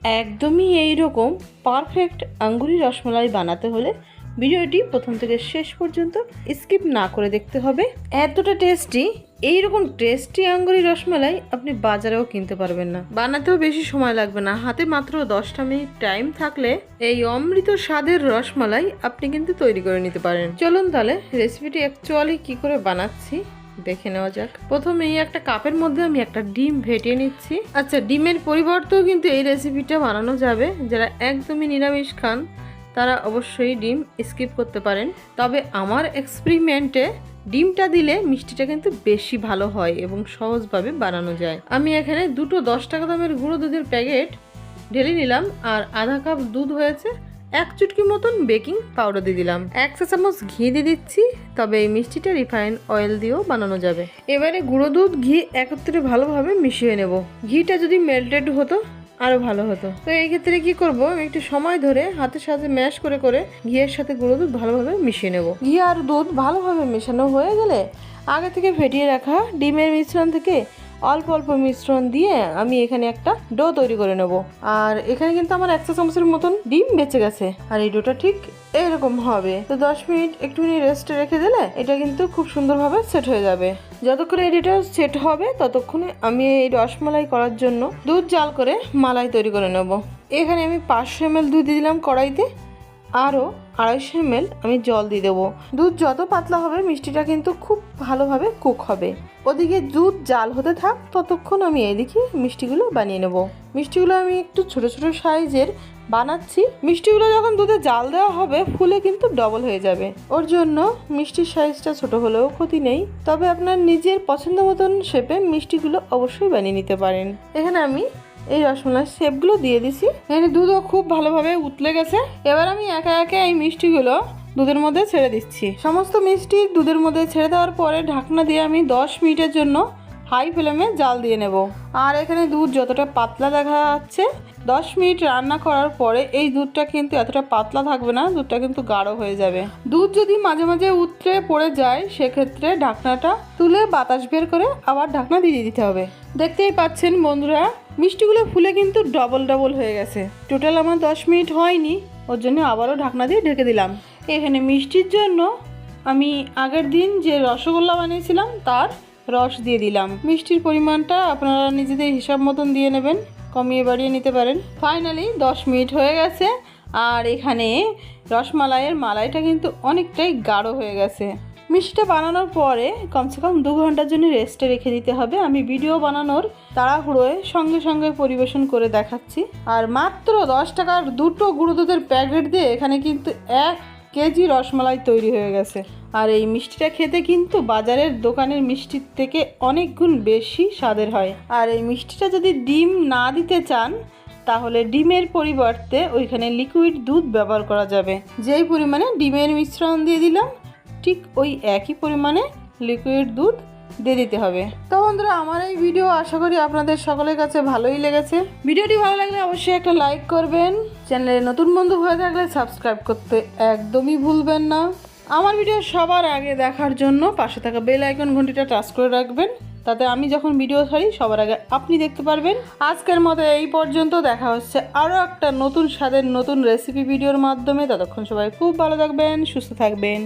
একদমই এই রকম পারফেক্ট আঙ্গুরি রসমালাই বানাতে হলে ভিডিওটি প্রথম থেকে শেষ পর্যন্ত স্কিপ না করে দেখতে হবে। এতটা টেস্টি, এইরকম টেস্টি আঙ্গুরি রসমালাই আপনি বাজারেও কিনতে পারবেন না। বানাতেও বেশি সময় লাগবে না, হাতে মাত্র 10টা মিনিট টাইম থাকলে এই অমৃত স্বাদের রসমালাই আপনি কিন্তু তৈরি করে নিতে পারেন। চলুন তাহলে রেসিপিটি অ্যাকচুয়ালি কি করে বানাচ্ছি দেখে নেওয়া যাক। প্রথমে এই একটা কাপের মধ্যে আমি একটা ডিম ফেটিয়ে নিচ্ছি। আচ্ছা, ডিমের পরিবর্তেও কিন্তু এই রেসিপিটা বানানো যাবে। যারা একদমই নিরামিষ খান তারা অবশ্যই ডিম স্কিপ করতে পারেন, তবে আমার এক্সপেরিমেন্টে ডিমটা দিলে মিষ্টিটা কিন্তু বেশি ভালো হয় এবং সহজভাবে বানানো যায়। আমি এখানে দুটো 10 টাকা দামের গুঁড়ো দুধের প্যাকেট ঢেলে নিলাম, আর আধা কাপ দুধ হয়েছে। 1 চুটকি মতন বেকিং পাউডার দিয়ে দিলাম, 1 চা চামচ ঘি দিয়ে দিচ্ছি, তবে এই মিষ্টিটা রিফাইন অয়েল দিয়েও বানানো যাবে। এবারে গুঁড়ো দুধ ঘি একত্রে ভালোভাবে মিশিয়ে নেব। ঘিটা যদি মেল্টেড হতো আরও ভালো হতো। তো এই ক্ষেত্রে কি করব, আমি একটু সময় ধরে হাতের সাথে ম্যাশ করে করে ঘিয়ের সাথে গুঁড়ো দুধ ভালোভাবে মিশিয়ে নেব। ঘি আর দুধ ভালোভাবে মেশানো হয়ে গেলে আগে থেকে ফেটিয়ে রাখা ডিমের মিশ্রণ থেকে অল্প অল্প মিশ্রণ দিয়ে আমি এখানে একটা ডো তৈরি করে নেব। আর এখানে কিন্তু আমার 1 চা চামচের মতন ডিম বেঁচে গেছে, আর এই ডোটা ঠিক এরকম হবে। তো 10 মিনিট একটুখানি রেস্টে রেখে দিলে এটা কিন্তু খুব সুন্দরভাবে সেট হয়ে যাবে। যতক্ষণে এটা সেট হবে ততক্ষণে আমি এই রসমালাই করার জন্য দুধ জাল করে মালাই তৈরি করে নেব। এখানে আমি 500 ml দুধ দিয়ে দিলাম কড়াইতে, আরও 250 ml আমি জল দিয়ে দেবো। দুধ যত পাতলা হবে মিষ্টিটা কিন্তু খুব ভালোভাবে কুক হবে। ওদিকে দুধ জাল হতে থাক, ততক্ষণ আমি এদিকে মিষ্টিগুলো বানিয়ে নেব। মিষ্টিগুলো আমি একটু ছোট ছোট সাইজের বানাচ্ছি। মিষ্টিগুলো যখন দুধে জাল দেওয়া হবে ফুলে কিন্তু ডবল হয়ে যাবে, ওর জন্য মিষ্টির সাইজটা ছোট হলেও ক্ষতি নেই, তবে আপনার নিজের পছন্দ মতন শেপে মিষ্টিগুলো অবশ্যই বানিয়ে নিতে পারেন। এখানে আমি এই রসমালাইয়ের শেপগুলো দিয়ে দিছি। এখানে দুধও খুব ভালোভাবে উতলে গেছে। এবার আমি একে একে এই মিষ্টিগুলো দুধের মধ্যে ছেড়ে দিচ্ছি। সমস্ত মিষ্টি দুধের মধ্যে ছেড়ে দেওয়ার পরে ঢাকনা দিয়ে আমি 10 মিনিটের জন্য হাই ফ্লেমে জাল দিয়ে নেব। আর এখানে দুধ যতটা পাতলা দেখা যাচ্ছে, 10 মিনিট রান্না করার পরে এই দুধটা কিন্তু এতটা পাতলা থাকবে না, দুধটা কিন্তু গাঢ় হয়ে যাবে। দুধ যদি মাঝে মাঝে উতরে পড়ে যায় সেক্ষেত্রে ঢাকনাটা তুলে বাতাস বের করে আবার ঢাকনা দিয়ে দিতে হবে। দেখতেই পাচ্ছেন বন্ধুরা, মিষ্টিগুলো ফুলে কিন্তু ডবল ডবল হয়ে গেছে। টোটাল আমার 10 মিনিট হয়নি, ওর জন্য আবারও ঢাকনা দিয়ে ঢেকে দিলাম। এখানে মিষ্টির জন্য আমি আগের দিন যে রসগোল্লা বানিয়েছিলাম তার রস দিয়ে দিলাম। মিষ্টির পরিমাণটা আপনারা নিজেদের হিসাব মতন দিয়ে নেবেন, কমিয়ে বাড়িয়ে নিতে পারেন। ফাইনালি 10 মিনিট হয়ে গেছে, আর এখানে রসমালাইয়ের মালাইটা কিন্তু অনেকটাই গাঢ় হয়ে গেছে। মিষ্টিটা বানানোর পরে কমসে কম 2 ঘন্টার জন্য রেস্টে রেখে দিতে হবে। আমি ভিডিও বানানোর তাড়াহুড়োয় সঙ্গে সঙ্গে পরিবেশন করে দেখাচ্ছি। আর মাত্র 10 টাকার দুটো গুঁড়ো দুধের প্যাকেট দিয়ে এখানে কিন্তু 1 কেজি রসমালাই তৈরি হয়ে গেছে। আর এই মিষ্টিটা খেতে কিন্তু বাজারের দোকানের মিষ্টির থেকে অনেক গুণ বেশি স্বাদের হয়। আর এই মিষ্টিটা যদি ডিম না দিতে চান তাহলে ডিমের পরিবর্তে ওইখানে লিকুইড দুধ ব্যবহার করা যাবে। যেই পরিমাণে ডিমের মিশ্রণ দিয়ে দিলাম ঠিক ওই একই পরিমাণে লিকুইড দুধ দিয়ে দিতে হবে। তো বন্ধুরা, আমার এই ভিডিও আশা করি আপনাদের সকলের কাছে ভালোই লেগেছে। ভিডিওটি ভালো লাগলে অবশ্যই একটা লাইক করবেন, চ্যানেলে নতুন বন্ধু হয়ে থাকলে সাবস্ক্রাইব করতে একদমই ভুলবেন না। আমার ভিডিও সবার আগে দেখার জন্য পাশে থাকা বেল আইকন ঘন্টিটা টাচ করে রাখবেন, তাতে আমি যখন ভিডিও ছাড়ি সবার আগে আপনি দেখতে পারবেন। আজকের মতো এই পর্যন্ত, দেখা হচ্ছে আরও একটা নতুন স্বাদের নতুন রেসিপি ভিডিওর মাধ্যমে। ততক্ষণ সবাই খুব ভালো থাকবেন, সুস্থ থাকবেন।